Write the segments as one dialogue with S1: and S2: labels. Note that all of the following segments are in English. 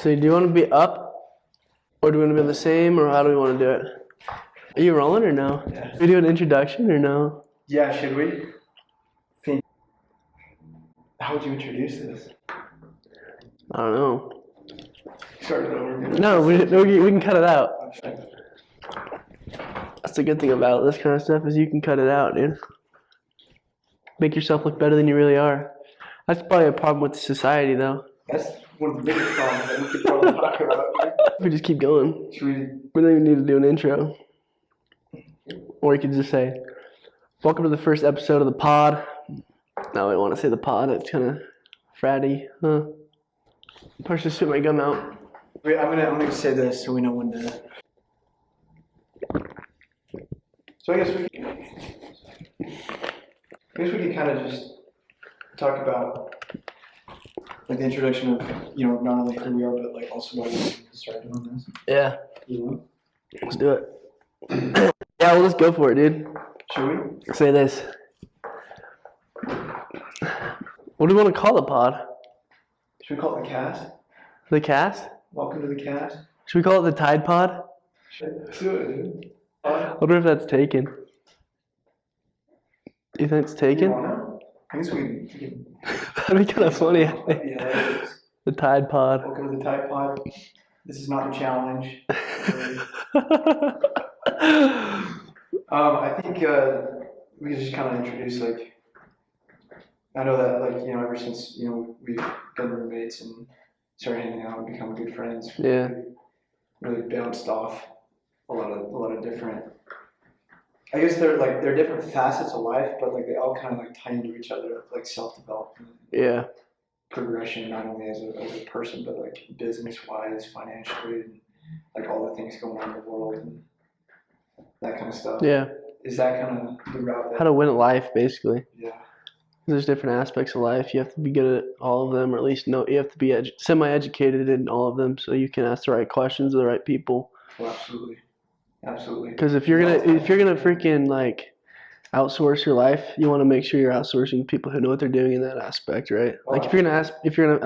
S1: So do you want to be up, or do we want to be the same, or how do we want to do it? Are you rolling or no?
S2: Yeah.
S1: Should we do an introduction or no?
S2: Yeah, should we? How would you introduce this?
S1: I don't know.
S2: Start it over.
S1: No, we can cut it out. That's the good thing about this kind of stuff is you can cut it out, dude. Make yourself look better than you really are. That's probably a problem with society, though.
S2: That's one of the biggest problems that we could probably talk about.
S1: We just keep going.
S2: Should we?
S1: We don't even need to do an intro. Or you could just say, welcome to the first episode of the pod. Now I want to say the pod. It's kind of fratty, huh? Probably should spit my gum out.
S2: Wait, I'm gonna say this so we know when to. So I guess we could kind of just talk about like the introduction of not only who we are but like also why we started doing this.
S1: Yeah. Let's do it. Yeah, well, let's go for it, dude.
S2: Should we?
S1: Say this. What do we want to call the pod?
S2: Should we call it the cast?
S1: The cast?
S2: Welcome to the cast.
S1: Should we call it the Tide Pod?
S2: Let's do it, dude.
S1: I wonder if that's taken. Do you think it's taken?
S2: I guess we can.
S1: That'd be kind of funny. I think.
S2: Yeah, that is.
S1: The Tide Pod.
S2: Welcome to the Tide Pod. This is not a challenge. I think we could just kind of introduce I know that ever since we've been roommates and started hanging out and become good friends.
S1: Yeah.
S2: Really bounced off a lot of different. I guess they're different facets of life, but they all kind of tie into each other, self-development.
S1: Yeah.
S2: Progression, not only as a person, but business-wise, financially, and all the things going on in the world and that kind of stuff.
S1: Yeah.
S2: Is that kind of the route?
S1: How to win at life, basically.
S2: Yeah.
S1: There's different aspects of life. You have to be good at all of them, or at least know. You have to be semi-educated in all of them, so you can ask the right questions to the right people.
S2: Oh, absolutely. Absolutely.
S1: Because if you're gonna freaking outsource your life, you want to make sure you're outsourcing people who know what they're doing in that aspect, right?
S2: Oh,
S1: if you're gonna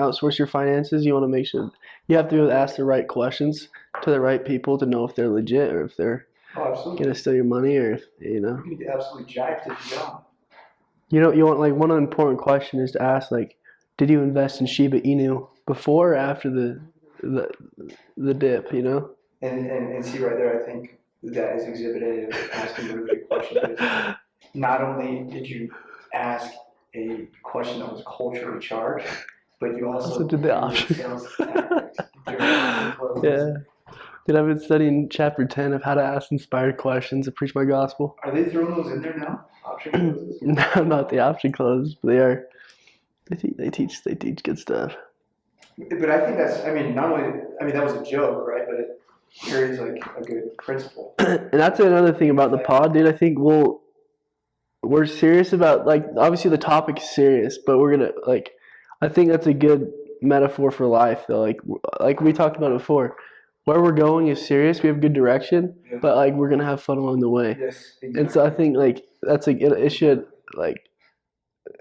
S1: outsource your finances, you want to make sure you have to be able to ask the right questions to the right people to know if they're legit or if they're gonna steal your money or if
S2: You can get absolutely jacked if you don't.
S1: You want one important question is to ask did you invest in Shiba Inu before or after the dip?
S2: And see right there, I think that is Exhibit A of asking a really good question. Not only did you ask a question that was culturally charged, but you also
S1: did the option.
S2: Sales tactics.
S1: Yeah. Dude, I've been studying chapter 10 of how to ask inspired questions to preach my gospel.
S2: Are they throwing those in there now? Option closes?
S1: No, not the option closes, but they are. They teach good stuff.
S2: But I think that was a joke, right? But it carries a good principle.
S1: And that's another thing about the pod, dude. I think we're serious about obviously the topic is serious, but we're gonna I think that's a good metaphor for life though. Like we talked about it before. Where we're going is serious. We have good direction, but we're gonna have fun along the way.
S2: Yes, exactly.
S1: And so I think that's it should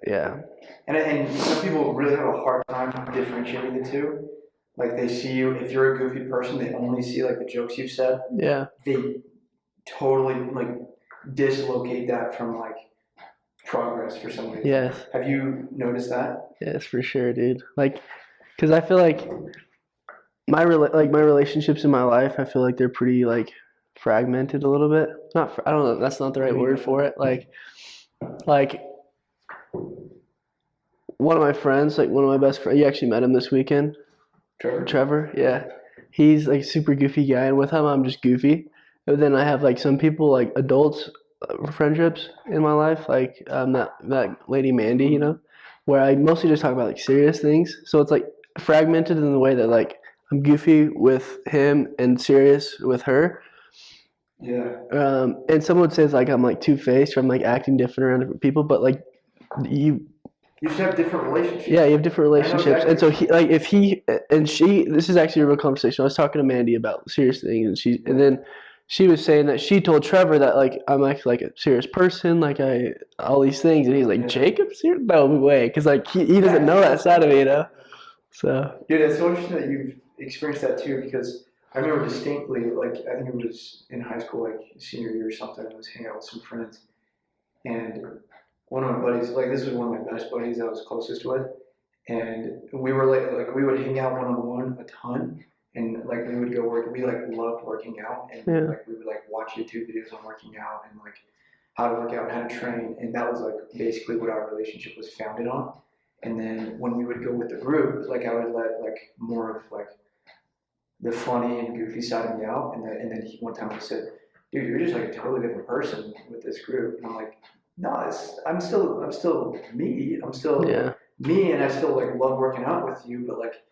S1: yeah.
S2: And some people really have a hard time differentiating the two. They see you, if you're a goofy person, they only see the jokes you've said.
S1: Yeah.
S2: They totally dislocate that from progress for somebody.
S1: Yes.
S2: Have you noticed that?
S1: Yes, for sure, dude. Because I feel my relationships in my life, I feel they're pretty fragmented a little bit. I don't know. That's not the right word for it. One of my friends, one of my best friends, you actually met him this weekend. Trevor, yeah. He's super goofy guy, and with him I'm just goofy. But then I have some people adults friendships in my life, that lady Mandy, where I mostly just talk about serious things. So it's fragmented in the way that I'm goofy with him and serious with her.
S2: Yeah.
S1: And someone would say it's I'm two-faced or I'm acting different around different people, but you
S2: should have different relationships.
S1: Yeah, you have different relationships. And so if he and she, this is actually a real conversation. I was talking to Mandy about serious things, and then she was saying that she told Trevor that I'm actually a serious person, all these things, and he's Jacob, serious? No way, because he doesn't know that side of me, So.
S2: Dude, it's so interesting that experienced that too because I remember distinctly, like I think it was in high school, like senior year or something. I was hanging out with some friends, and one of my buddies, like this was one of my best buddies I was closest with, and we were like we would hang out one on one a ton, and like we would go work. We like loved working out, and
S1: Yeah.
S2: like we would like watch YouTube videos on working out and like how to work out, how to train, and that was like basically what our relationship was founded on. And then when we would go with the group, like I would let like more of like the funny and goofy side of me out, and then one time he said, "Dude, you're just like a totally different person with this group." And I'm like, "No, I'm still me. I'm still
S1: Yeah.
S2: me, and I still like love working out with you. But like,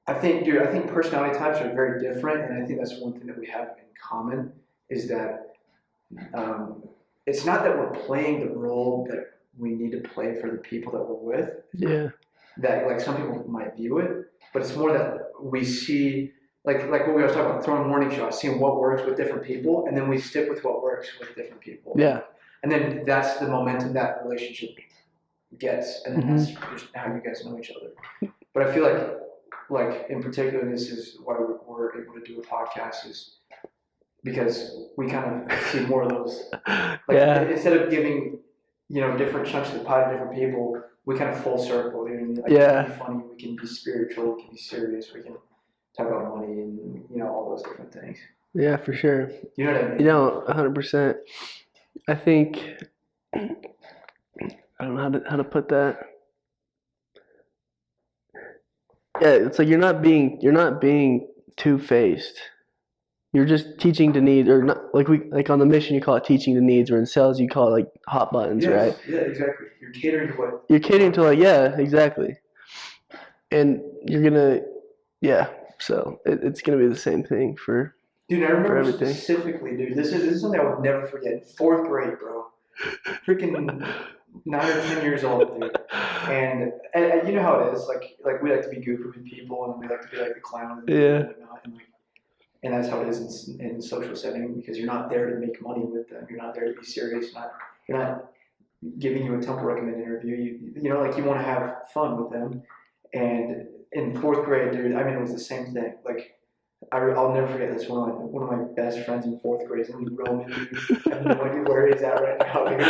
S2: I think personality types are very different, and I think that's one thing that we have in common is that um, it's not that we're playing the role that we need to play for the people that we're with.
S1: Yeah.
S2: That like some people might view it, but it's more that we see like what we were talking about, throwing warning shots, seeing what works with different people, and then we stick with what works with different people.
S1: Yeah.
S2: And then that's the momentum that relationship gets, and then that's just how you guys know each other. But I feel like in particular, this is why we're able to do a podcast is because we kind of see more of those. Like instead of giving different chunks of the pie to different people, we kind of full circle. You know what I mean? Like we can be funny, we can be spiritual, we can be serious, we can talk about money and all those different things.
S1: Yeah, for sure.
S2: You know what I mean?
S1: 100%. I think I don't know how to put that. Yeah, it's like you're not being two-faced. You're just teaching to needs, or not like on the mission you call it teaching to needs, or in sales you call it like hot buttons, right?
S2: Yeah, exactly. You're catering to what?
S1: You're catering to exactly. And you're gonna, so it's gonna be the same thing for.
S2: Dude, I remember
S1: everything.
S2: Specifically, dude. This is something I would never forget. 4th grade, bro. Freaking 9 or 10 years old, dude. And you know how it is. Like we like to be goofy with people, and we like to be like the clown and whatnot. And that's how it is in social setting because you're not there to make money with them. You're not there to be serious. You're not giving you a temple recommend interview. You know, like you want to have fun with them. And in 4th grade, dude, I mean, it was the same thing. Like, I'll never forget this. One of my best friends in 4th grade is Roman, dude. I have no idea where he's at right now, dude.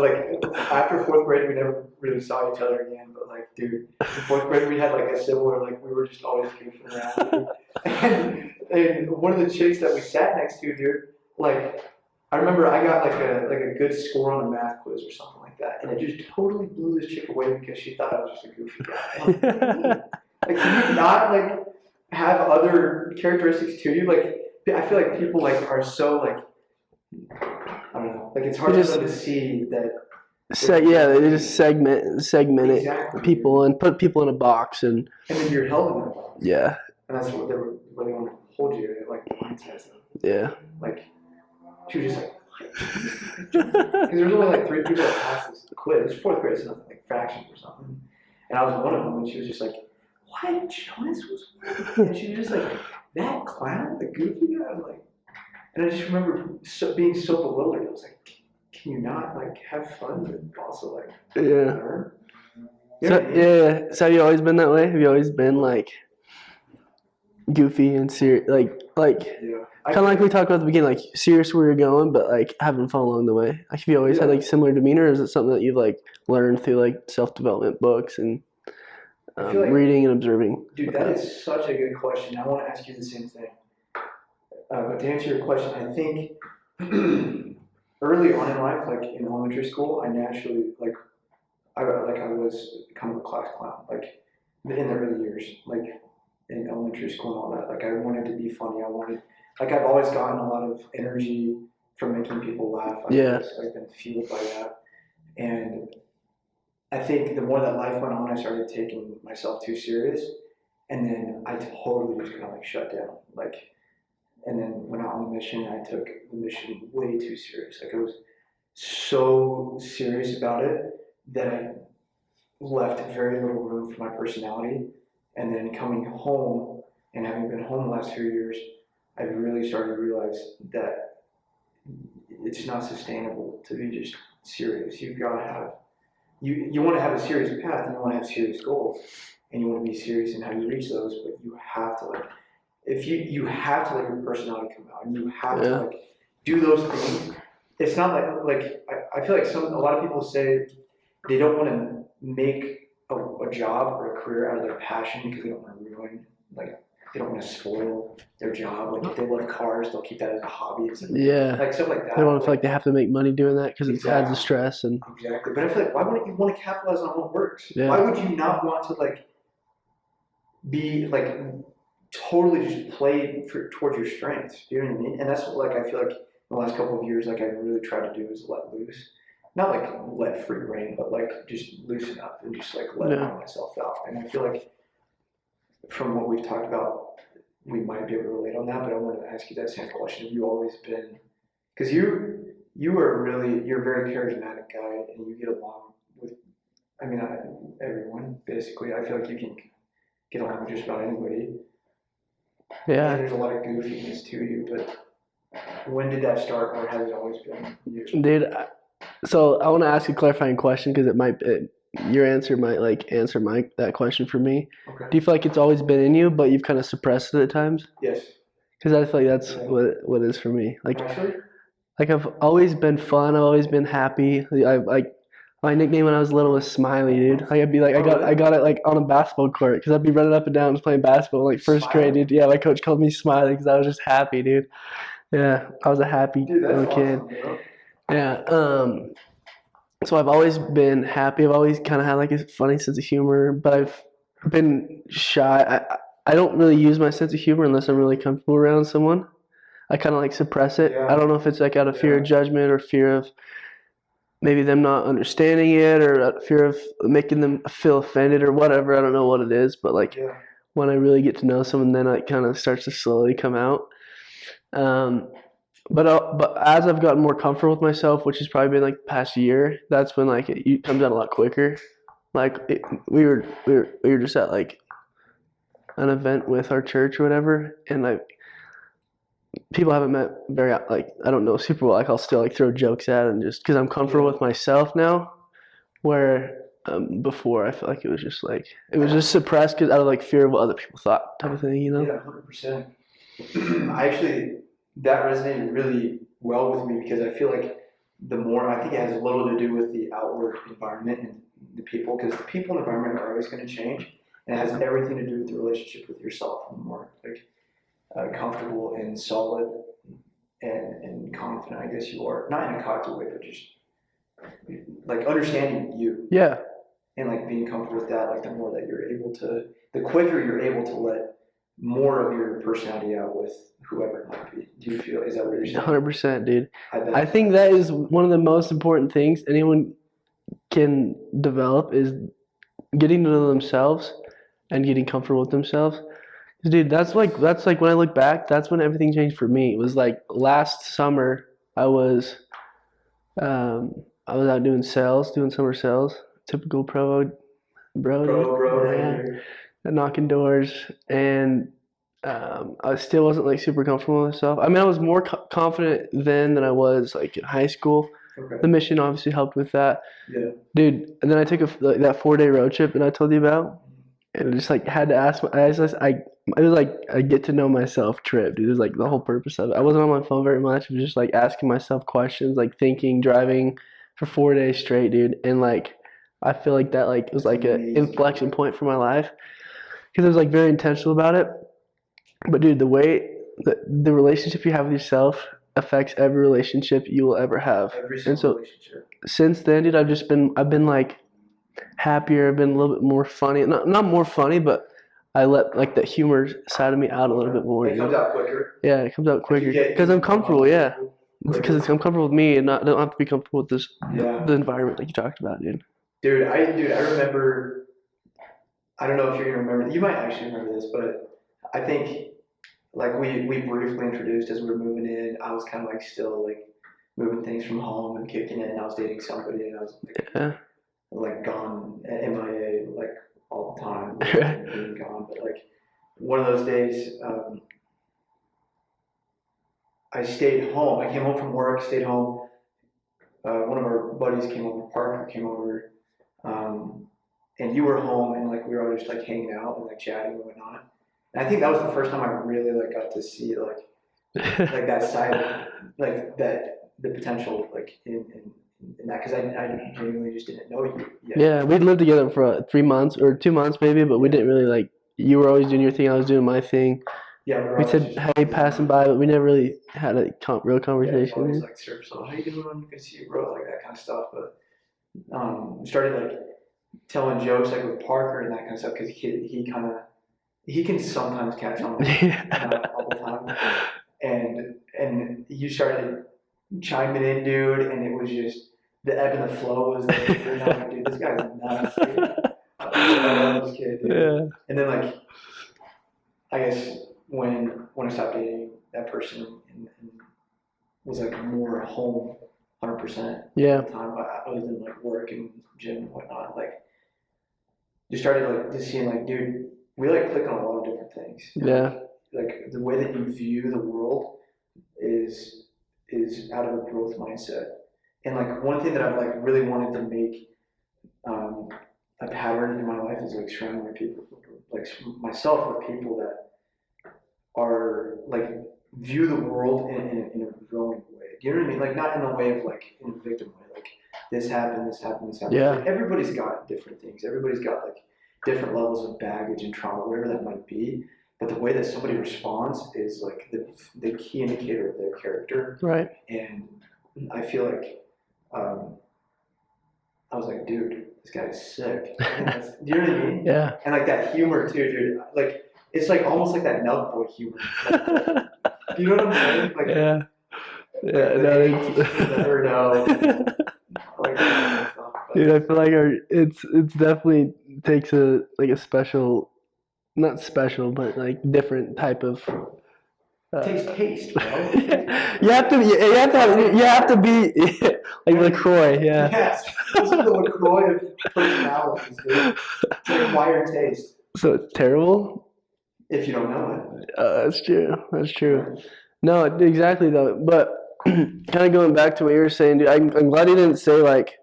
S2: Like, after 4th grade, we never really saw each other again. But, like, dude, in 4th grade, we had, like, a similar, like, we were just always goofing around. And one of the chicks that we sat next to, dude, like, I remember I got, like a good score on a math quiz or something like that. And it just totally blew this chick away because she thought I was just a goofy guy. Like, can you not, like, have other characteristics to you? Like, I feel like people, like, are so, like, I don't know. Like, it's hard for them to see that.
S1: They just segment
S2: Exactly.
S1: it, people, and put people in a box. And
S2: then you're held in a box.
S1: Yeah.
S2: And that's what they want to hold you, like, the mindset.
S1: Yeah.
S2: Like, she was just like, because there was only like 3 people that passed this quiz. 4th grade is nothing, like fractions or something. And I was one of them, and she was just like, "What? Jonas was one?" And she was just like, "That clown, the goofy guy." I'm like, and I just remember being so bewildered. I was like, "Can you not like have fun, but also like learn?"
S1: So have you always been that way? Have you always been like goofy and serious, like kind of like we talked about at the beginning, like serious where you're going, but like having fun along the way? Like, have you always had like similar demeanor, or is it something that you've like learned through like self-development books and reading and observing?
S2: Dude, that is such a good question. I want to ask you the same thing. But to answer your question, I think early on in life, like in elementary school, I naturally I was kind of a class clown, like in the early years, like in elementary school and all that. Like I wanted to be funny. I've always gotten a lot of energy from making people laugh. I've been fueled by that. And I think the more that life went on, I started taking myself too serious. And then I totally just kind of like shut down. And then went out on the mission. I took the mission way too serious. Like I was so serious about it that I left very little room for my personality. And then coming home and having been home the last few years, I really started to realize that it's not sustainable to be just serious. You've got to have you want to have a serious path and you want to have serious goals and you want to be serious in how you reach those, but you have to like if you have to let your personality come out and you have to
S1: Yeah.
S2: like do those things. It's not like I feel like a lot of people say they don't want to make a job or a career out of their passion because they don't want to ruin like they don't want to spoil their job. Like if they love cars, they'll keep that as a hobby and stuff
S1: Yeah.
S2: like stuff like that.
S1: They don't feel like they have to make money doing that because it adds the
S2: Exactly.
S1: stress and
S2: Exactly. But I feel like why wouldn't you want to capitalize on what works?
S1: Yeah.
S2: Why would you not want to like be like totally just play towards your strengths? Do you know what I mean? And that's what like I feel like in the last couple of years like I've really tried to do is let loose. Not like let free reign, but like just loosen up and just like let myself out. And I feel like from what we've talked about, we might be able to relate on that. But I wanted to ask you that same question. Have you always been? Because you're a very charismatic guy, and you get along with. I mean, everyone basically. I feel like you can get along with just about anybody.
S1: Yeah.
S2: And there's a lot of goofiness to you, but when did that start, or has it always been you?
S1: Dude, so I want to ask a clarifying question because your answer might like answer that question for me.
S2: Okay.
S1: Do you feel like it's always been in you, but you've kind of suppressed it at times?
S2: Yes.
S1: Because I feel like that's what it is for me.
S2: Actually?
S1: Like I've always been fun. I've always been happy. I like my nickname when I was little was Smiley, dude. Like I'd be like I got it like on a basketball court because I'd be running up and down playing basketball like first grade, dude. Yeah, my coach called me Smiley because I was just happy, dude. Yeah, I was a happy little kid.
S2: Awesome,
S1: yeah. So I've always been happy. I've always kind of had like a funny sense of humor, but I've been shy. I don't really use my sense of humor unless I'm really comfortable around someone. I kind of like suppress it.
S2: Yeah.
S1: I don't know if it's like out of fear of judgment or fear of maybe them not understanding it or out of fear of making them feel offended or whatever. I don't know what it is, but like when I really get to know someone, then it kind of starts to slowly come out. But as I've gotten more comfortable with myself, which has probably been like the past year, that's when like it comes out a lot quicker. Like we were just at like an event with our church or whatever, and like people I haven't met very like I don't know super well. Like I'll still like throw jokes at and just because I'm comfortable with myself now. Where before I feel like it was just suppressed because out of like fear of what other people thought type of thing, you know?
S2: Yeah, 100%. That resonated really well with me because I feel like I think it has a little to do with the outward environment and the people, because the people and environment are always going to change, and it has everything to do with the relationship with yourself. And the more like comfortable and solid and confident, I guess you are, not in a cocky way, but just like understanding you.
S1: Yeah.
S2: And like being comfortable with that, like the more that you're able to, the quicker you're able to let more of your personality out with whoever it might be. Do you feel, is that what you're saying?
S1: 100%, dude. I think that is one of the most important things anyone can develop is getting to know themselves and getting comfortable with themselves. Dude, that's like when I look back, that's when everything changed for me. It was like last summer I was out doing summer sales, typical bro, knocking doors, and I still wasn't like super comfortable with myself. I mean, I was more confident then than I was like in high school.
S2: Okay.
S1: The mission obviously helped with that.
S2: Yeah.
S1: Dude, and then I took that 4-day road trip that I told you about, and I just like had to ask. It was like a get to know myself trip, dude. It was like the whole purpose of it. I wasn't on my phone very much. I was just like asking myself questions, like thinking, driving for 4 days straight, dude. And like I feel like that like was like an inflection point for my life because I was like very intentional about it. But dude, the way the relationship you have with yourself affects every relationship you will ever have. And so since then, dude, I've been like happier. I've been a little bit more funny. Not more funny, but I let like the humor side of me out a little bit more.
S2: It comes out quicker.
S1: Yeah, it comes out quicker because I'm comfortable. Yeah, because I'm comfortable with me and I don't have to be comfortable with the environment like you talked about, dude.
S2: Dude, I remember. I don't know if you're gonna remember. You might actually remember this, but I think like we briefly introduced as we were moving in. I was kind of like still like moving things from home and kicking it. And I was dating somebody, and I was like gone MIA like all the time, being gone. But like one of those days, I stayed home. I came home from work, stayed home. One of our buddies came over, Parker came over. um, and you were home, and like we were all just like hanging out and like chatting and whatnot. And I think that was the first time I really like got to see like that side of like that the potential like in that because I genuinely just didn't know you yet.
S1: Yeah, we lived together for 3 months or 2 months maybe, but we
S2: Yeah,
S1: didn't really like. You were always doing your thing, I was doing my thing.
S2: yeah, we were
S1: We
S2: always
S1: said
S2: just
S1: hey,
S2: hanging
S1: passing
S2: out.
S1: by, but we never really had a real
S2: Yeah, it's always
S1: conversation.
S2: like surface level. How you doing? Good to see you, bro. Like that kind of stuff. But started like telling jokes like with Parker and that kind of stuff because he can sometimes catch on,
S1: Yeah.
S2: not all the time. And you started chiming in, dude, and it was just the ebb and the flow was like, and I was like, dude, this guy's nuts, dude. I love this kid, dude.
S1: Yeah.
S2: And then like I guess when I stopped dating that person and was like more home 100%
S1: Yeah.
S2: of the time, other than like work and gym and whatnot, like you started like just seeing like, dude, we like click on a lot of different things, and
S1: Yeah.
S2: like the way that you view the world is out of a growth mindset. And like one thing that I've like really wanted to make um, a pattern in my life is like surrounding my people, like myself with people that are like view the world in a growing way. Do you know what I mean? Like not in a way of like in a victim way, like this happened, this happened, this happened.
S1: Yeah.
S2: Like everybody's got different things. Everybody's got like different levels of baggage and trauma, whatever that might be. But the way that somebody responds is like the key indicator of their character.
S1: Right.
S2: And I feel like um, I was like, dude, this guy's sick. Do you know what I mean?
S1: Yeah.
S2: And like that humor too, dude. Like it's like almost like that Nug Boy humor. Like, do you know what I'm saying? Like,
S1: Yeah.
S2: like
S1: Yeah.
S2: the
S1: No,
S2: age, the never know, like that kind of stuff.
S1: dude,
S2: But
S1: I feel like it's definitely takes a like a special, not special, but like different type of.
S2: it takes taste, bro.
S1: You have to be like LaCroix, yeah.
S2: Yes, this is the LaCroix of personalities, dude. It's an acquired taste
S1: So it's terrible.
S2: if you don't know
S1: That's true. That's
S2: it.
S1: true.
S2: Right?
S1: No, exactly though. But kind of going back to what you were saying, dude. I'm glad you didn't say like.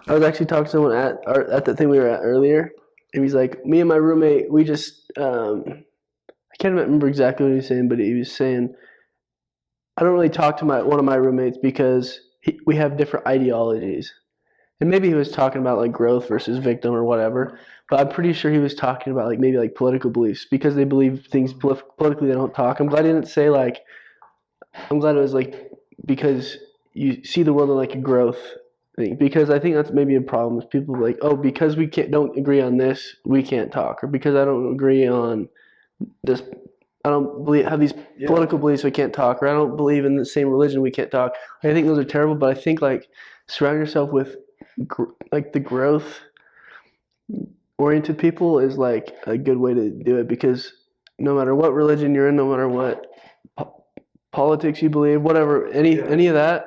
S1: I was actually talking to someone at the thing we were at earlier, and he's like, me and my roommate, we just I can't remember exactly what he was saying, but he was saying I don't really talk to one of my roommates because we have different ideologies. And maybe he was talking about like growth versus victim or whatever, but I'm pretty sure he was talking about like maybe like political beliefs because they believe things politically they don't talk. I'm glad he didn't say like. I'm glad it was like because you see the world in like a growth thing because I think that's maybe a problem. Is people like because we don't agree on this we can't talk or because I don't agree on this I don't believe have these
S2: Yeah.
S1: political beliefs we can't talk or I don't believe in the same religion we can't talk. I think those are terrible, but I think like surround yourself with like the growth oriented people is like a good way to do it because no matter what religion you're in, no matter what politics you believe, whatever,
S2: Yeah.
S1: any of that,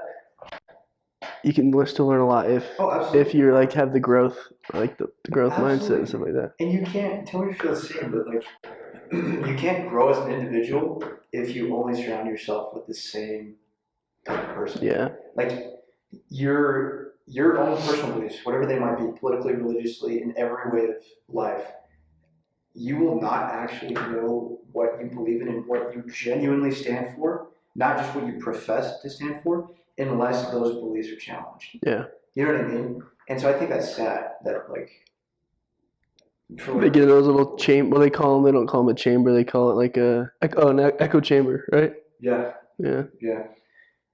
S1: you can still learn a lot
S2: Oh,
S1: if
S2: absolutely.
S1: you're like have the growth like the growth mindset and
S2: Absolutely.
S1: stuff like that.
S2: And you can't tell me if you feel the same, but like you can't grow as an individual if you only surround yourself with the same type of person.
S1: Yeah.
S2: Like your own personal beliefs, whatever they might be, politically, religiously, in every way of life, you will not actually know what you believe in and what you genuinely stand for, not just what you profess to stand for, unless those beliefs are challenged.
S1: Yeah.
S2: You know what I mean? And so I think that's sad that like
S1: They get those little chamber. What they call them? They don't call them a chamber. They call it like an echo chamber, right?
S2: yeah,
S1: Yeah.
S2: yeah.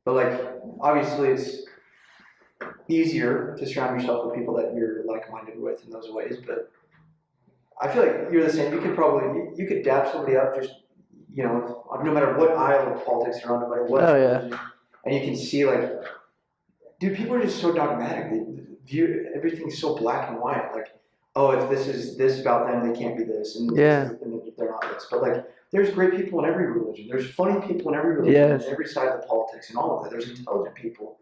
S2: But like obviously it's easier to surround yourself with people that you're like-minded with in those ways. But I feel like you're the same. You could probably you could dap somebody up just no matter what aisle of politics you're on, no matter what
S1: Oh yeah.
S2: religion, and you can see like, dude, people are just so dogmatic. They view everything's so black and white. Like, oh, if this is this about them, they can't be this, and if
S1: Yeah.
S2: this is, and they're not this. But like, there's great people in every religion. There's funny people in every religion,
S1: Yes.
S2: and every side of the politics, and all of that. There's intelligent people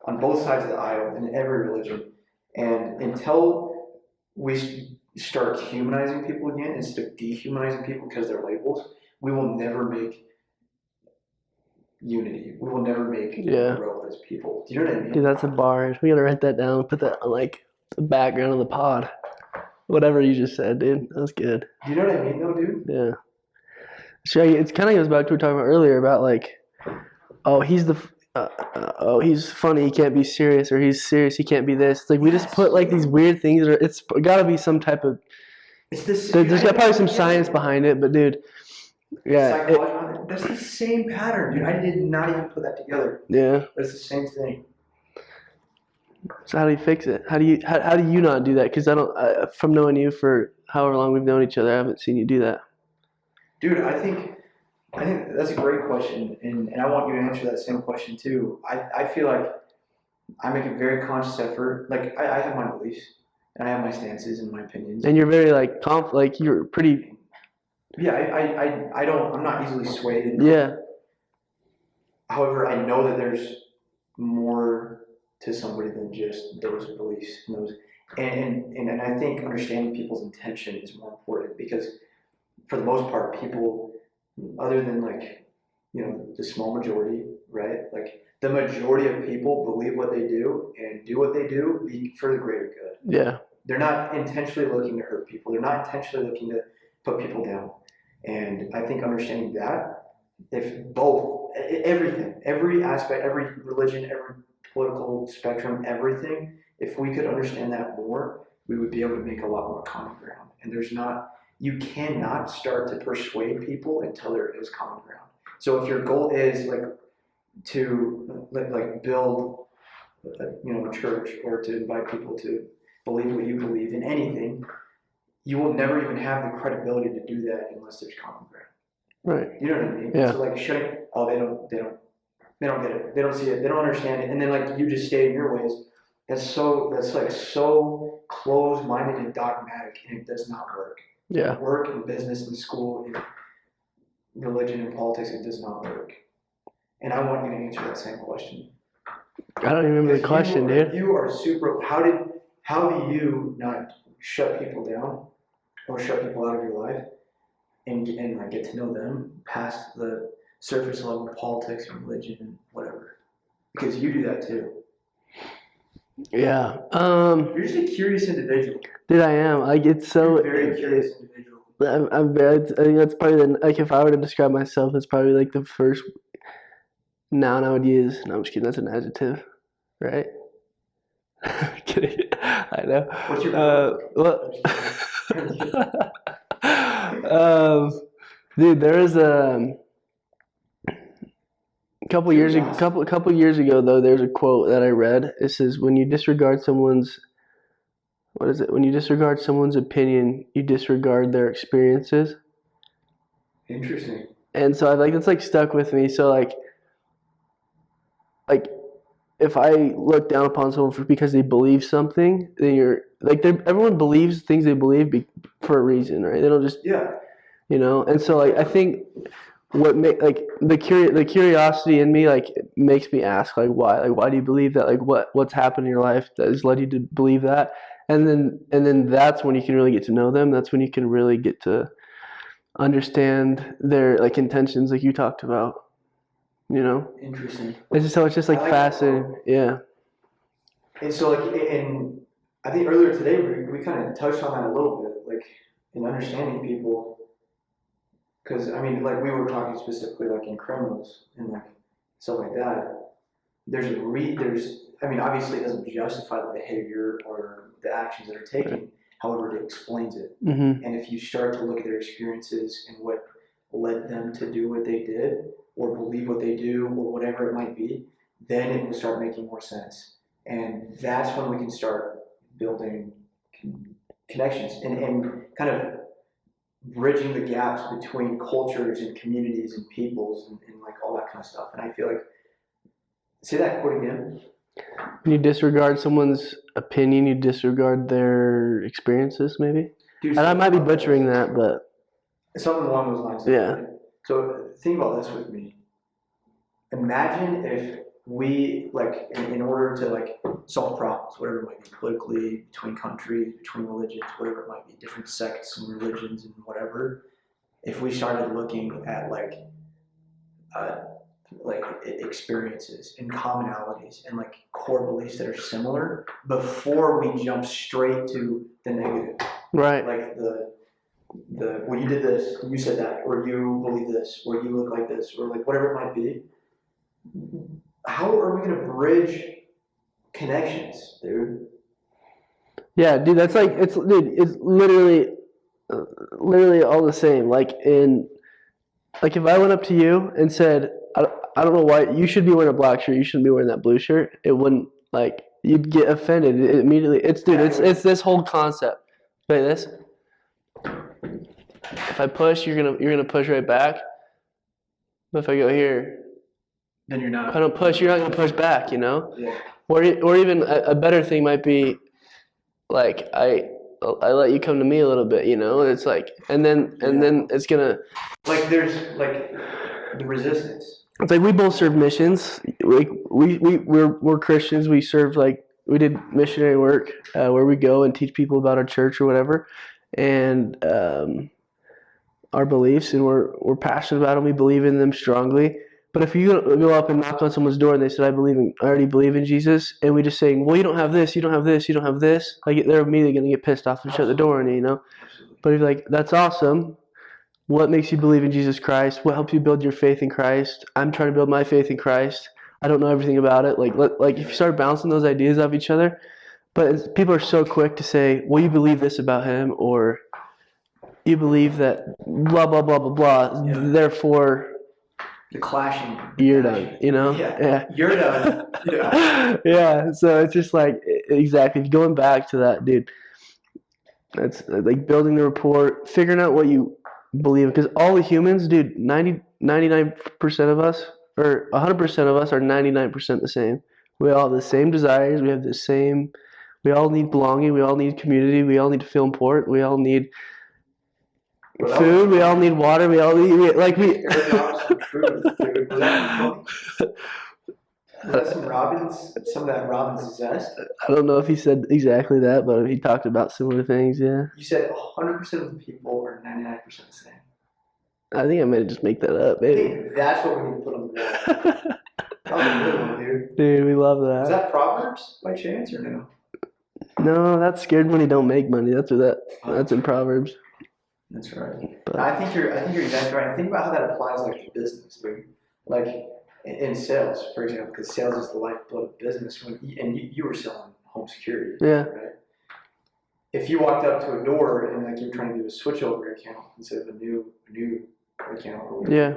S2: on both sides of the aisle in every religion. And until we start humanizing people again instead of dehumanizing people because they're labels, we will never make unity. We will never make
S1: Yeah.
S2: growth as people. Do you know what I mean?
S1: Dude, that's a bar. We gotta write that down. Put that on like the background of the pod. Whatever you just said, dude. That was good.
S2: Do you know what I mean, though, dude?
S1: Yeah. So it kind of goes back to what we were talking about earlier about like, oh, he's funny, he can't be serious, or he's serious, he can't be this. It's like we just put like these weird things. It's got to be some type of.
S2: It's this.
S1: There's got probably some science behind it, but dude, yeah.
S2: That's the same pattern, dude. I did not even put that together.
S1: Yeah.
S2: But it's the same thing.
S1: So how do you fix it? How do you not do that? Because from knowing you for however long we've known each other, I haven't seen you do that.
S2: Dude, I think that's a great question, and I want you to answer that same question too. I feel like I make a very conscious effort. Like I have my beliefs, and I have my stances and my opinions.
S1: And you're very like you're pretty.
S2: Yeah, I'm not easily swayed.
S1: Yeah.
S2: However, I know that there's more to somebody than just those beliefs and those, and I think understanding people's intention is more important because, for the most part, people, other than like, the small majority, right? Like the majority of people believe what they do and do what they do for the greater good.
S1: Yeah.
S2: They're not intentionally looking to hurt people. They're not intentionally looking to put people down. And I think understanding that, if both, everything, every aspect, every religion, every political spectrum, everything, if we could understand that more, we would be able to make a lot more common ground. And you cannot start to persuade people until there is common ground. So if your goal is to build a church or to invite people to believe what you believe in anything, you will never even have the credibility to do that unless there's common ground.
S1: Right.
S2: You know what I mean?
S1: Yeah.
S2: So they don't get it. They don't see it. They don't understand it. And then like you just stay in your ways. That's so closed-minded and dogmatic, and it does not work.
S1: Yeah.
S2: Work and business and school and religion and politics, it does not work. And I want you to answer that same question.
S1: I don't even remember the question, dude.
S2: You are super. How do you not shut people down or shut people out of your life and get to know them past the surface level of politics and religion and whatever? Because you do that too.
S1: Yeah.
S2: You're just a curious individual.
S1: Dude, I am. Like it's so.
S2: You're a very curious individual.
S1: I'm very. I think that's probably if I were to describe myself, it's probably like the first noun I would use. No, I'm just kidding. That's an adjective, right? Kidding. I know.
S2: What's your
S1: dude, there was a couple years ago though. There's a quote that I read. It says, "When you disregard someone's When you disregard someone's opinion, you disregard their experiences."
S2: Interesting.
S1: And so that's like stuck with me. So like if I look down upon someone because they believe something, then you're like everyone believes things they believe for a reason, right? They don't just And so I think what the curiosity in me makes me ask why do you believe that, what's happened in your life that has led you to believe that, and then that's when you can really get to know them. That's when you can really get to understand their intentions, like you talked about.
S2: Interesting.
S1: It's just fascinating. Yeah.
S2: And so and I think earlier today we kind of touched on that a little bit, in understanding people, because we were talking specifically in criminals and stuff like that. Obviously it doesn't justify the behavior or the actions that are taken. Right. However, it explains it.
S1: Mm-hmm.
S2: And if you start to look at their experiences and what led them to do what they did, or believe what they do, or whatever it might be, then it will start making more sense. And that's when we can start building connections and kind of bridging the gaps between cultures and communities and peoples and all that kind of stuff. And I feel say that quote again.
S1: When you disregard someone's opinion, you disregard their experiences, maybe? And I might be butchering that, but...
S2: Something along those lines.
S1: Yeah.
S2: Right? So think about this with me. Imagine if we, in order to solve problems, whatever it might be, politically, between countries, between religions, whatever it might be, different sects and religions and whatever, if we started looking at like experiences and commonalities and like core beliefs that are similar before we jump straight to the negative.
S1: Right.
S2: Like the well, you did this, you said that, or you believe this, or you look like this, or like whatever it might be. How are we going to bridge connections, dude?
S1: Yeah, dude, that's like it's literally all the same. Like if I went up to you and said, I don't know why you should be wearing a black shirt, you shouldn't be wearing that blue shirt. It wouldn't like you'd get offended immediately. It's this whole concept. Like this. If I push, you're gonna push right back. But if I go here,
S2: then you're not.
S1: If I don't push, you're not gonna push back.
S2: Yeah.
S1: Or even a better thing might be like I let you come to me a little bit. It's like and then it's gonna
S2: like there's like the resistance.
S1: It's like we both serve missions. Like we're Christians. We serve we did missionary work where we go and teach people about our church or whatever, and our beliefs, and we're passionate about them. We believe in them strongly. But if you go up and knock on someone's door and they said, I already believe in Jesus, and we just saying, well, you don't have this, you don't have this, you don't have this, like they're immediately going to get pissed off and shut the door on you, But if you're like, that's awesome. What makes you believe in Jesus Christ? What helps you build your faith in Christ? I'm trying to build my faith in Christ. I don't know everything about it. Like if you start bouncing those ideas off each other, but people are so quick to say, well, you believe this about him, or you believe that blah, blah, blah, blah, blah. Yeah. Therefore,
S2: the clashing.
S1: You're done,
S2: Yeah. You're done.
S1: Yeah. Yeah. So it's just like, exactly. Going back to that, dude, that's like building the rapport, figuring out what you believe in. Because all the humans, dude, 99% of us, or 100% of us are 99% the same. We all have the same desires. We all need belonging. We all need community. We all need to feel important. We all need food, we all need water, we all need, Was
S2: that some of that Robbins zest?
S1: I don't know if he said exactly that, but he talked about similar things, yeah.
S2: You said 100% of the people are 99% the same.
S1: I think I might just make that up, maybe.
S2: I think that's what we need to put on the wall. That was a good one, dude.
S1: Dude, we love that.
S2: Is that Proverbs by chance or no?
S1: No, that's scared when you don't make money. That's in Proverbs.
S2: That's right. But I think you're exactly right. Think about how that applies like to business, dude. Like in sales, for example, because sales is the lifeblood of business. You were selling home security,
S1: yeah.
S2: Right? If you walked up to a door and like you're trying to do a switchover account instead of a new account, or whatever,
S1: yeah.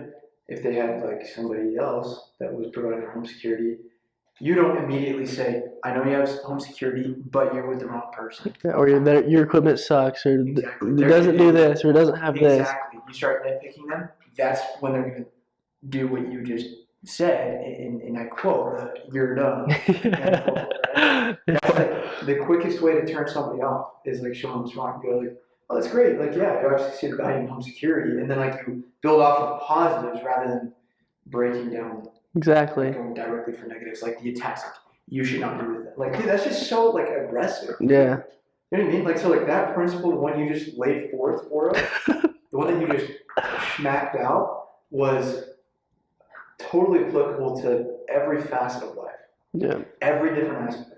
S2: If they had like somebody else that was providing home security, you don't immediately say, I know you have home security, but you're with the wrong person.
S1: Yeah, or your equipment sucks, or exactly. It doesn't do this, or it doesn't have this.
S2: Exactly. You start nitpicking them, that's when they're going to do what you just said, and I quote, you're done. That's like the quickest way to turn somebody off is like show them what's wrong. You go like, oh, that's great. Like, yeah, you obviously see the value in home security, and then like you build off of positives rather than breaking down.
S1: Exactly.
S2: Going directly for negatives, like the attacks. Like, you should not do that. Like, dude, that's just so like aggressive.
S1: Yeah.
S2: You know what I mean? Like, so like that principle, the one you just laid forth for us, the one that you just smacked out, was totally applicable to every facet of life.
S1: Yeah.
S2: Every different aspect.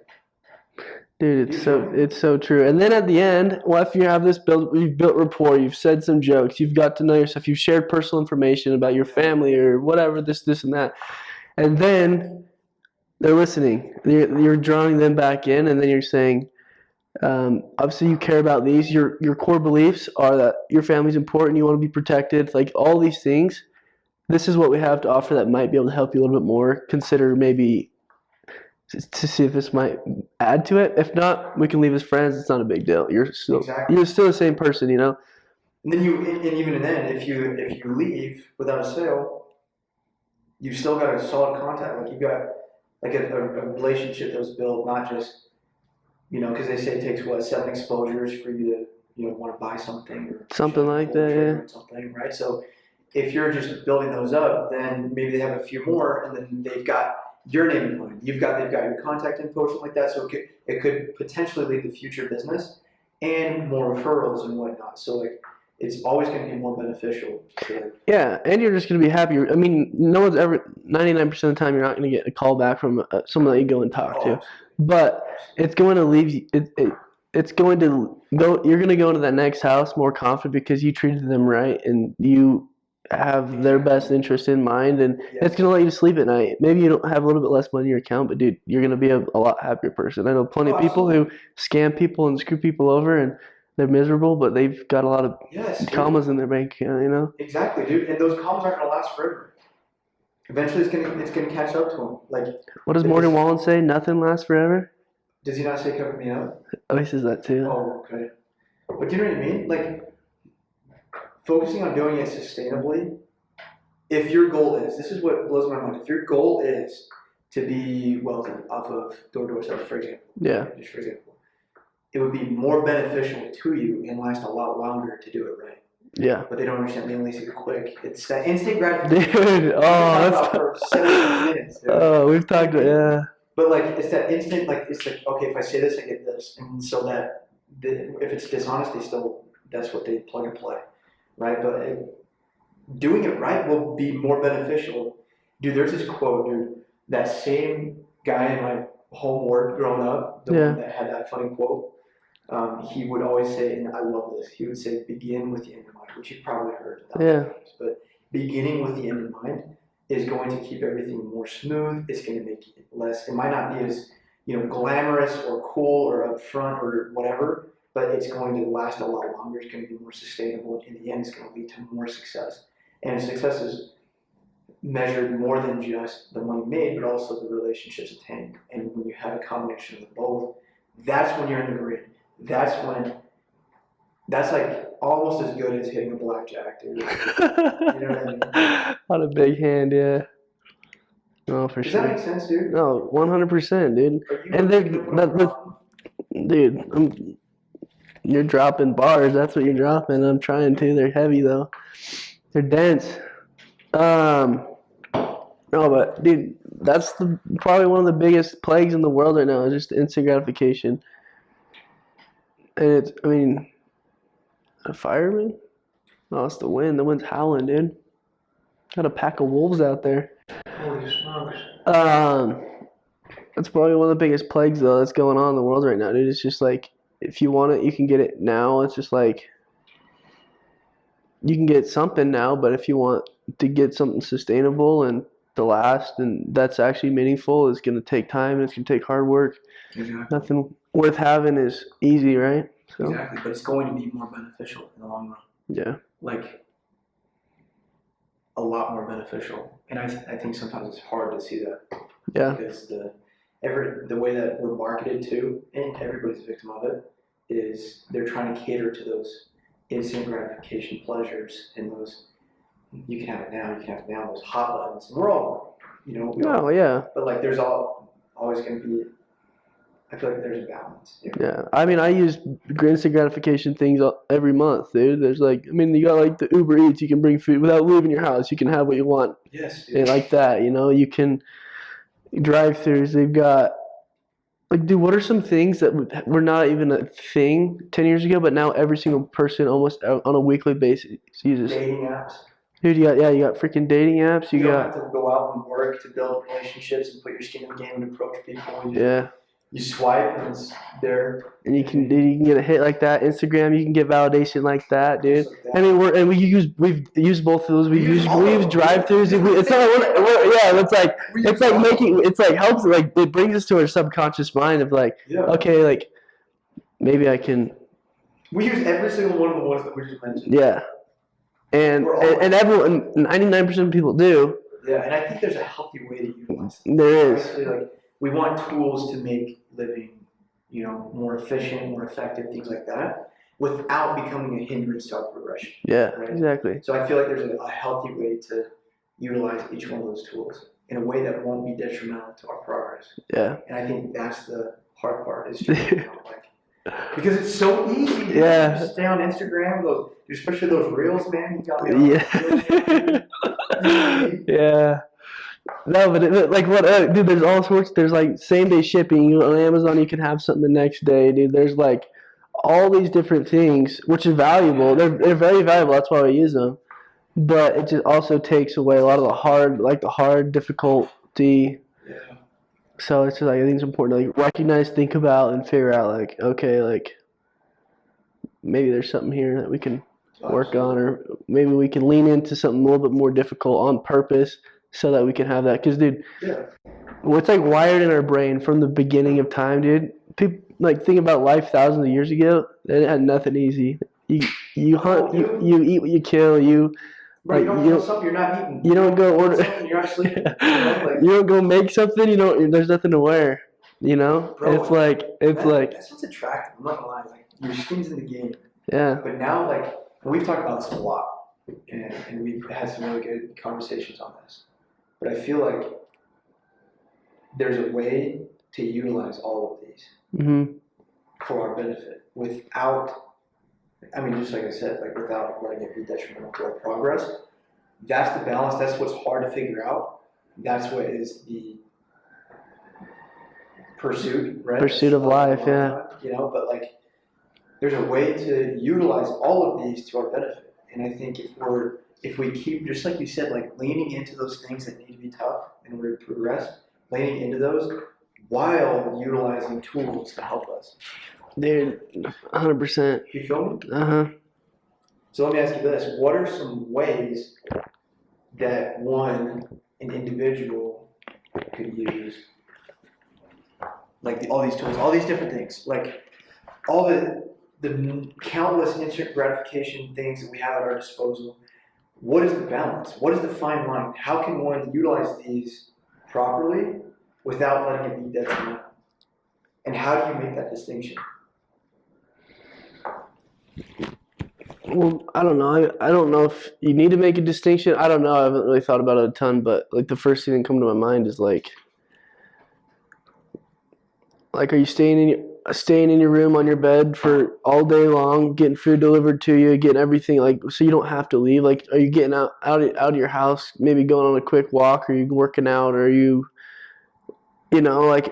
S1: Dude, it's so true. And then at the end, well, if you have you've built rapport, you've said some jokes, you've got to know yourself, you've shared personal information about your family or whatever, this and that. And then they're listening. You're drawing them back in, and then you're saying, obviously you care about these. Your core beliefs are that your family's important, you want to be protected, like all these things. This is what we have to offer that might be able to help you a little bit more. Consider maybe to see if this might add to it. If not, we can leave as friends. It's not a big deal. You're still the same person, And
S2: then even then, if you leave without a sale, you've still got a solid contact. Like you've got like a relationship that was built, not just because they say it takes 7 exposures for you to want to buy something or
S1: something like that,
S2: or something, right? So if you're just building those up, then maybe they have a few more, and then they've got your name in mind. They've got your contact info, something like that. So it could potentially lead to future business and more referrals and whatnot. So like it's always going to be more beneficial to,
S1: Yeah, and you're just gonna be happier. I mean, no one's ever 99% of the time you're not gonna get a call back from someone that you go and talk to, but it's going to leave you. It's going to go. You're gonna go into that next house more confident because you treated them right and you have their best interest in mind, and it's gonna let you sleep at night. Maybe you don't have a little bit less money in your account, but dude, you're gonna be a lot happier person. I know plenty of people who scam people and screw people over, and they're miserable, but they've got a lot of commas in their bank account, you know?
S2: Exactly, dude. And those commas aren't gonna last forever. Eventually, it's gonna catch up to them. Like,
S1: what does Morgan Wallen say? Nothing lasts forever.
S2: Does he not say "cover me up"?
S1: Oh, he says that too.
S2: Oh, okay. But do you know what I mean? Like, focusing on doing it sustainably. If your goal is, this is what blows my mind. If your goal is to be wealthy off of door sales, for example.
S1: Yeah.
S2: Just for example. It would be more beneficial to you and last a lot longer to do it right.
S1: Yeah.
S2: But they don't understand. They only see the quick. It's that instant gratification.
S1: Dude, that's
S2: for 7 minutes. Dude.
S1: Oh, we've talked about, yeah.
S2: But like, it's that instant. Like, it's like, okay, if I say this, I get this, and so that if it's dishonesty, still that's what they plug and play, right? But doing it right will be more beneficial. Dude, there's this quote, dude. That same guy in my home ward growing up, the one that had that funny quote. He would always say, and I love this, he would say, begin with the end in mind, which you've probably heard. Times, but beginning with the end in mind is going to keep everything more smooth. It's going to make it less, it might not be as, glamorous or cool or upfront or whatever, but it's going to last a lot longer. It's going to be more sustainable. In the end, it's going to lead to more success. And success is measured more than just the money made, but also the relationships attained. And when you have a combination of both, that's when you're in the green. That's like almost as good as hitting a blackjack, dude. You know what I mean?
S1: On a big hand, yeah. No, for
S2: Does
S1: sure.
S2: Does that make sense, dude?
S1: No, 100%, dude. And dude, you're dropping bars. That's what you're dropping. I'm trying to. They're heavy though. They're dense. No, but dude, that's probably one of the biggest plagues in the world right now is just instant gratification. And a fireman? Oh, it's the wind. The wind's howling, dude. Got a pack of wolves out there.
S2: Holy smokes.
S1: That's probably one of the biggest plagues, though, that's going on in the world right now, dude. It's just like, if you want it, you can get it now. It's just like, you can get something now, but if you want to get something sustainable and to last and that's actually meaningful, it's going to take time and it's going to take hard work.
S2: Exactly.
S1: Nothing worth having is easy, right? So.
S2: Exactly, but it's going to be more beneficial in the long run.
S1: Yeah.
S2: Like, a lot more beneficial. And I think sometimes it's hard to see that.
S1: Yeah.
S2: Because the way that we're marketed to, and everybody's a victim of it, is they're trying to cater to those instant gratification pleasures and those, you can have it now, those hot buttons. And we're all,
S1: yeah.
S2: But like, there's always going to be, I feel like there's a balance.
S1: Yeah, I use instant gratification things every month, dude. There's you got like the Uber Eats. You can bring food without leaving your house. You can have what you want.
S2: Yes, dude.
S1: And like that, you can drive-throughs. They've got dude, what are some things that were not even a thing 10 years ago, but now every single person almost on a weekly basis uses?
S2: Dating apps.
S1: Dude, you got freaking dating apps.
S2: You don't have to go out and work to build relationships and put your skin in the game and approach people. You swipe and it's there. And
S1: you can get a hit like that. Instagram, you can get validation like that, dude. Like we've used both of those. We use drive-throughs. It helps. Like, it brings us to our subconscious mind of okay, like maybe I can.
S2: We use every single one of the ones that we just mentioned.
S1: Yeah, and everyone, 99% of people do.
S2: Yeah, and I think there's a healthy way to utilize it.
S1: There is.
S2: Like, we want tools to make living, more efficient, more effective, things like that, without becoming a hindrance to our progression.
S1: Yeah,
S2: right?
S1: Exactly.
S2: So I feel like there's a healthy way to utilize each one of those tools in a way that won't be detrimental to our progress.
S1: Yeah.
S2: And I think that's the hard part is just, because it's so easy.
S1: Yeah.
S2: To stay on Instagram, especially those reels, man. You got
S1: me on. Yeah. No, but dude, there's all sorts. There's same day shipping. On Amazon, you can have something the next day, dude. There's all these different things, which is valuable. They're very valuable. That's why we use them. But it just also takes away a lot of the hard difficulty.
S2: Yeah.
S1: So it's just like I think it's important to like recognize, think about, and figure out like okay, like maybe there's something here that we can work on, or maybe we can lean into something a little bit more difficult on purpose so that we can have that. Because dude,
S2: Yeah.
S1: what's like wired in our brain from the beginning of time, dude. People like think about life thousands of years ago. They had nothing easy. You hunt, you eat what you kill.
S2: Bro, you
S1: Like
S2: don't
S1: you
S2: kill
S1: don't
S2: something you're not eating.
S1: you don't go order.
S2: Something you're not sleeping. You know, like,
S1: You don't go make something. You don't. There's nothing to wear. You know.
S2: bro,
S1: It's like
S2: that's what's attractive. I'm not gonna lie. Like your skin's in the game.
S1: yeah.
S2: But now, like, and we've talked about this a lot, and we've had some really good conversations on this. But I feel like there's a way to utilize all of these
S1: Mm-hmm.
S2: for our benefit without, I mean, just like I said, like without letting it be detrimental to our progress. That's the balance. That's what's hard to figure out. That's what is the pursuit, right?
S1: Pursuit of life, yeah.
S2: You know, but like, there's a way to utilize all of these to our benefit. And I think if we keep, just like you said, like leaning into those things that need to be tough in order to progress, leaning into those while utilizing tools to help us.
S1: Dude, 100%.
S2: You feel me?
S1: Uh-huh.
S2: So let me ask you this. What are some ways that an individual could use, like all these tools, all these different things, like all the countless instant gratification things that we have at our disposal? What is the balance? What is the fine line? How can one utilize these properly without letting it be detrimental? And how do you make that distinction?
S1: Well, I don't know. I don't know if you need to make a distinction. I don't know. I haven't really thought about it a ton, but like the first thing that come to my mind is like are you staying in your room on your bed for all day long, getting food delivered to you, getting everything like so you don't have to leave? Like, are you getting out of your house, maybe going on a quick walk? Are you working out? Or are you, like,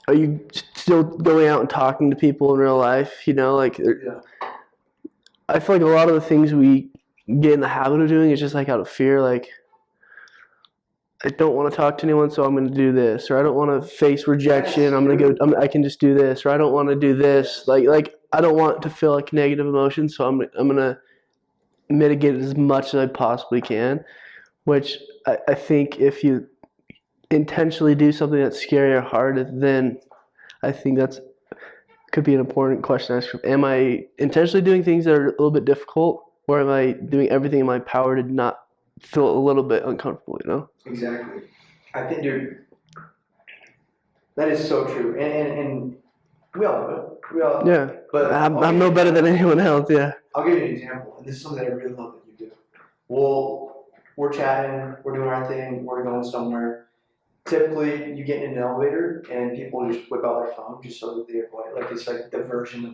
S1: are you still going out and talking to people in real life?
S2: Yeah.
S1: I feel like a lot of the things we get in the habit of doing is just like out of fear, like I don't want to talk to anyone, so I'm going to do this, or I don't want to face rejection. I can just do this, or I don't want to do this. Like I don't want to feel like negative emotions, so I'm going to mitigate it as much as I possibly can. Which I think if you intentionally do something that's scary or hard, then I think that's could be an important question to ask. Am I intentionally doing things that are a little bit difficult, or am I doing everything in my power to not feel a little bit uncomfortable?
S2: Exactly. I think, dude, that is so true. And we all do it. We all.
S1: Yeah.
S2: But
S1: I'm no better than anyone else. Yeah.
S2: I'll give you an example, and this is something that I really love that you do. We're chatting, we're doing our thing, we're going somewhere. Typically, you get in an elevator, and people just whip out their phone just so that they avoid it. Like it's like the version of,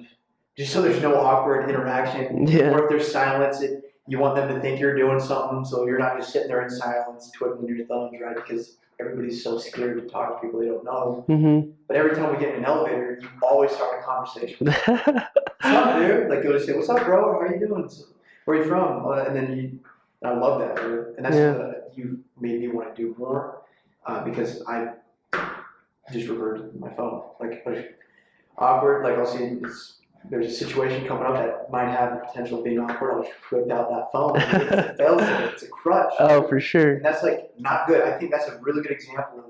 S2: just so there's no awkward interaction.
S1: Yeah.
S2: Or if there's silence, you want them to think you're doing something, so you're not just sitting there in silence, twiddling your thumbs, right? Because everybody's so scared to talk to people they don't know.
S1: Mm-hmm.
S2: But every time we get in an elevator, you always start a conversation. What's up, dude? Like, go to say, what's up, bro? How are you doing? Where are you from? And then and I love that, dude. And that's what you made me want to do more because I just reverted to my phone. Like, awkward, like I'll see there's a situation coming up that might have the potential of being awkward. I'll just whip out that phone. It's a fail-safe. It's a crutch.
S1: Oh, for sure.
S2: And that's like not good. I think that's a really good example of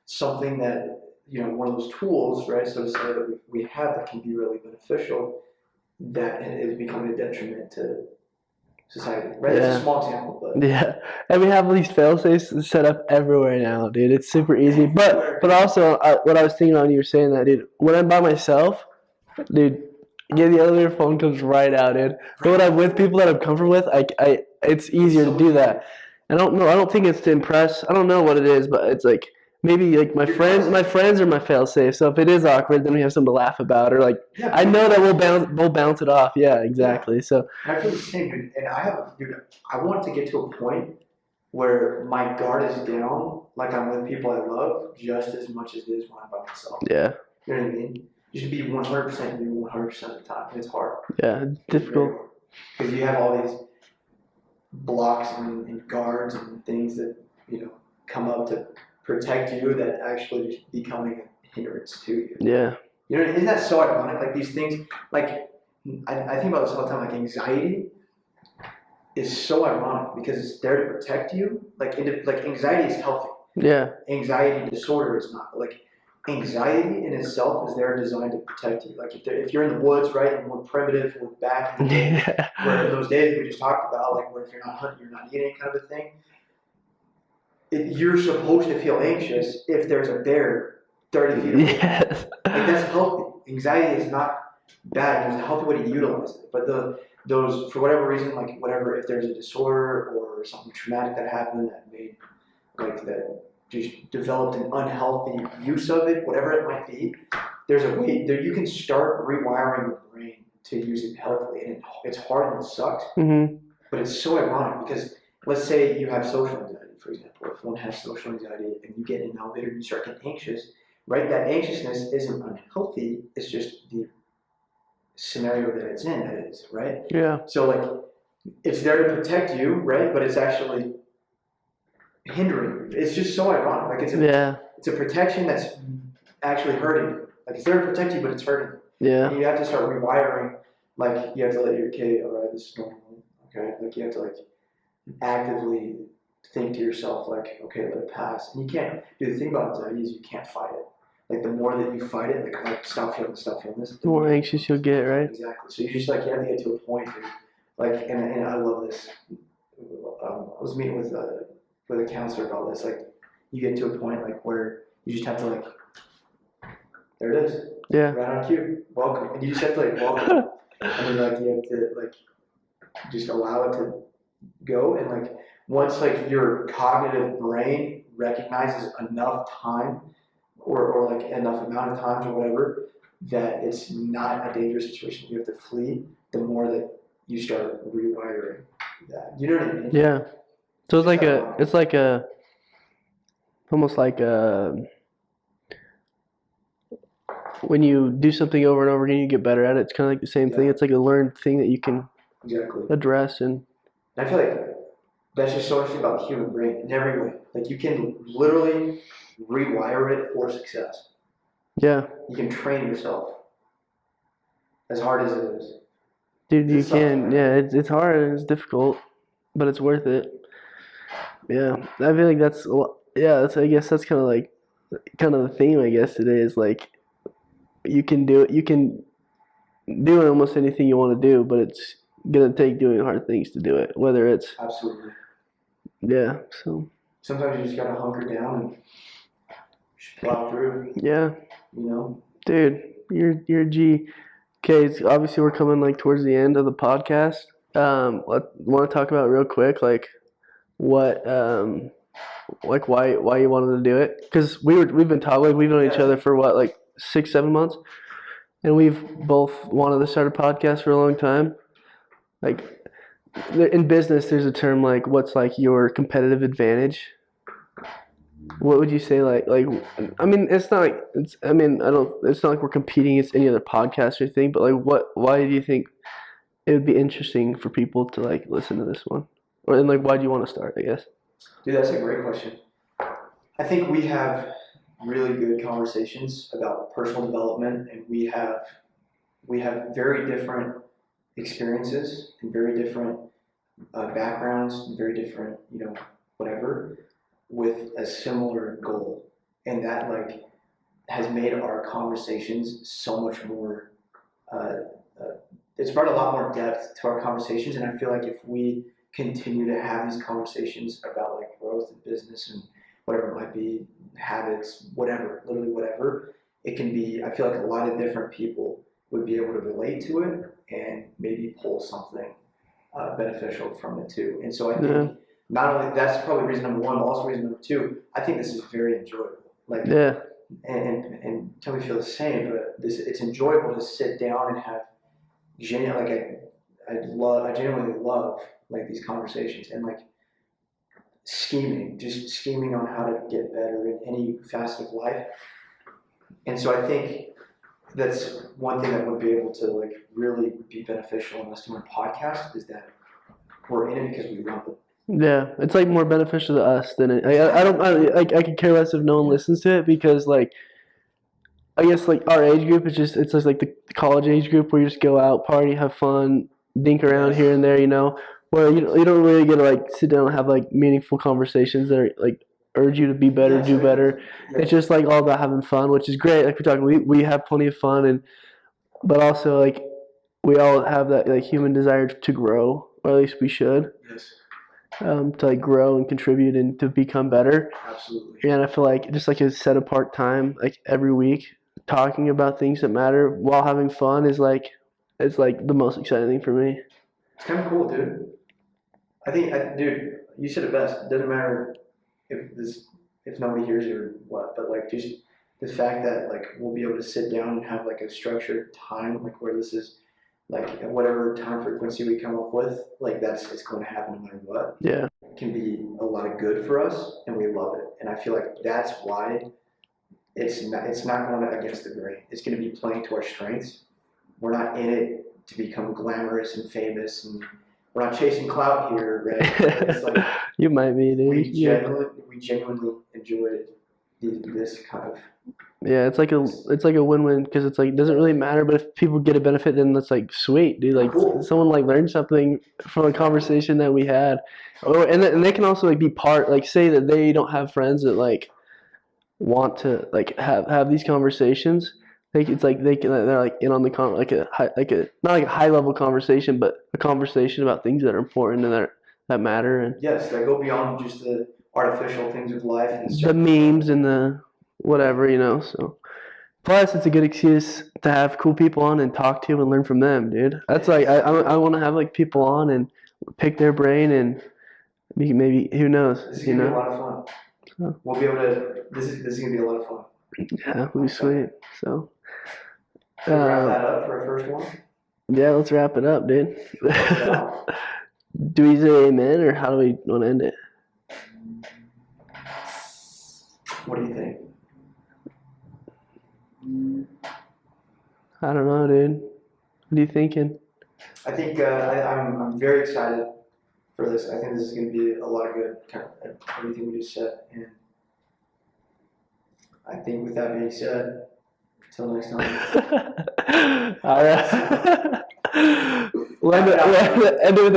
S2: something that, one of those tools, right, so to say, that we have that can be really beneficial that is becoming a detriment to society, right?
S1: Yeah.
S2: That's a small example, but
S1: yeah, and we have these fail-safes set up everywhere now, dude. It's super easy, but also what I was thinking on you were saying that, dude. When I'm by myself, dude, the elevator phone comes right out, dude. But when I'm with people that I'm comfortable with, it's easier to do that. I don't know. I don't think it's to impress. I don't know what it is, but it's like maybe like my friends are my fail-safe. So if it is awkward, then we have something to laugh about, or like I know that we'll bounce it off. Yeah, exactly.
S2: Yeah.
S1: So
S2: I feel the same, dude. And I want to get to a point where my guard is down, like I'm with people I love, just as much as it is when I'm by myself.
S1: yeah.
S2: You know what I mean? just be 100% you 100% of the time. It's hard.
S1: Yeah, difficult.
S2: Because you have all these blocks and guards and things that, come up to protect you that actually just becoming a hindrance to you.
S1: Yeah.
S2: Isn't that so ironic? Like these things, like I think about this all the time. Like anxiety is so ironic because it's there to protect you. Like anxiety is healthy.
S1: Yeah.
S2: Anxiety disorder is not. Like anxiety in itself is there designed to protect you. Like if you're in the woods, right, and we're primitive, we're back in the day, where in those days we just talked about, like where if you're not hunting, you're not eating, kind of a thing. You're supposed to feel anxious if there's a bear 30 feet away.
S1: Yes.
S2: Like that's healthy. Anxiety is not bad. There's a healthy way to utilize it. But those, for whatever reason, like whatever, if there's a disorder or something traumatic that happened that made, like that just developed an unhealthy use of it, whatever it might be, there's a way there you can start rewiring your brain to use it healthily. And it's hard and it sucks.
S1: Mm-hmm.
S2: But it's so ironic because let's say you have social anxiety, for example. If one has social anxiety and you get in an elevator and you start getting anxious, right? That anxiousness isn't unhealthy. It's just the scenario that it's in that is, right?
S1: Yeah.
S2: So like it's there to protect you, right? But it's actually hindering you. It's just so ironic. Like it's a protection that's actually hurting you. Like it's there to protect you, but it's hurting you.
S1: Yeah.
S2: And you have to start rewiring. Like you have to let your kid, all right, this is normal. Okay, like you have to like actively think to yourself, like, okay, let it pass. And you can't. Dude, the thing about anxiety is you can't fight it. Like the more that you fight it, like stop feeling this.
S1: The more anxious you'll get, right?
S2: Exactly. So you just like you have to get to a point, where, like, and I love this. I was meeting with a counselor about this. Like, you get to a point like where you just have to like, there it is.
S1: Yeah.
S2: Right on cue. Welcome, and you just have to like welcome, and then like you have to like just allow it to go, and like once like your cognitive brain recognizes enough time or like enough amount of times or whatever that it's not a dangerous situation you have to flee, the more that you start rewiring that. You know what I mean?
S1: Yeah. So it's like almost like when you do something over and over again, you get better at it. It's kind of like the same thing. It's like a learned thing that you can address. And
S2: I feel like that's just so interesting about the human brain in every way. Like you can literally rewire it for success.
S1: Yeah.
S2: You can train yourself as hard as it is.
S1: Dude, you can. Yeah, it's hard and it's difficult, but it's worth it. Yeah, I feel like that's a lot. Yeah, I guess that's kind of the theme. I guess today is like you can do it. You can do almost anything you want to do, but it's gonna take doing hard things to do it. Whether it's
S2: absolutely.
S1: Yeah. So
S2: sometimes you just gotta hunker down and just plow through.
S1: Yeah.
S2: You know.
S1: Dude, you're a G. Okay, obviously we're coming like towards the end of the podcast. Want to talk about real quick, like what, like why you wanted to do it? Because we've been talking, like we've known each other for what, like 6-7 months, and we've both wanted to start a podcast for a long time. Like in business, there's a term like what's like your competitive advantage. What would you say? Like, I mean, it's not like it's. I mean, it's not like we're competing against any other podcast or thing. But like, why do you think it would be interesting for people to like listen to this one? And like, why do you want to start? I guess.
S2: Dude, that's a great question. I think we have really good conversations about personal development, and we have very different experiences and very different backgrounds and very different, whatever, with a similar goal, and that like has made our conversations so much more. It's brought a lot more depth to our conversations, and I feel like if we continue to have these conversations about like growth and business and whatever it might be, habits, whatever, literally whatever, it can be. I feel like a lot of different people would be able to relate to it and maybe pull something beneficial from it too. And so I think. Not only that's probably reason number one, but also reason number two. I think this is very enjoyable. Like, and tell me if you feel the same. But it's enjoyable to sit down and have genuine. Like I genuinely love like these conversations and like just scheming on how to get better in any facet of life. And so I think that's one thing that would be able to like really be beneficial in us doing a podcast is that we're in it because we love it.
S1: Yeah, it's like more beneficial to us than it. I could care less if no one listens to it because like I guess like our age group is it's just like the college age group where you just go out, party, have fun, dink around here and there, you know. Where you don't really get to like sit down and have like meaningful conversations that are like urge you to be better, do better. It's just like all about having fun, which is great. Like we're talking, we have plenty of fun, and but also like we all have that like human desire to grow, or at least we should.
S2: Yes.
S1: To like grow and contribute and to become better.
S2: Absolutely.
S1: And I feel like just like a set apart time, like every week, talking about things that matter while having fun is like it's like the most exciting thing for me.
S2: It's kind of cool, dude. Dude, you said it best. It doesn't matter if nobody hears it or what, but like just the fact that like we'll be able to sit down and have like a structured time, like where this is like whatever time frequency we come up with, like it's going to happen no matter what.
S1: Yeah.
S2: It can be a lot of good for us, and we love it. And I feel like that's why it's not going against the grain. It's going to be playing to our strengths. We're not in it to become glamorous and famous, and we're not chasing clout here, right? It's like
S1: You might be, dude.
S2: we genuinely enjoyed this kind of.
S1: Yeah, it's like a win-win because it's like it doesn't really matter, but if people get a benefit, then that's like sweet, dude. Like
S2: Cool.
S1: someone like learned something from a conversation that we had, and they can also like be part, like say that they don't have friends that like want to like have these conversations. It's like they're like in on the like a not like a high level conversation, but a conversation about things that are important and that matter and
S2: Yes, that go beyond just the artificial things of life and
S1: the memes and the whatever, you know. So plus, it's a good excuse to have cool people on and talk to and learn from them, dude. That's like I want to have like people on and pick their brain and maybe who knows,
S2: This is
S1: you
S2: gonna be a
S1: know.
S2: lot of fun.
S1: So,
S2: We'll be able to. This is gonna be a lot of fun.
S1: yeah, it'll be sweet. So.
S2: Should we wrap that up for our first one?
S1: Yeah, let's wrap it up, dude.
S2: Yeah.
S1: Do we say amen or how do we want to end it?
S2: What do you think?
S1: I don't know, dude. What are you thinking?
S2: I think I'm very excited for this. I think this is going to be a lot of good, kind of everything we just said. And I think with that being said, until next time.
S1: All right. We'll end it with a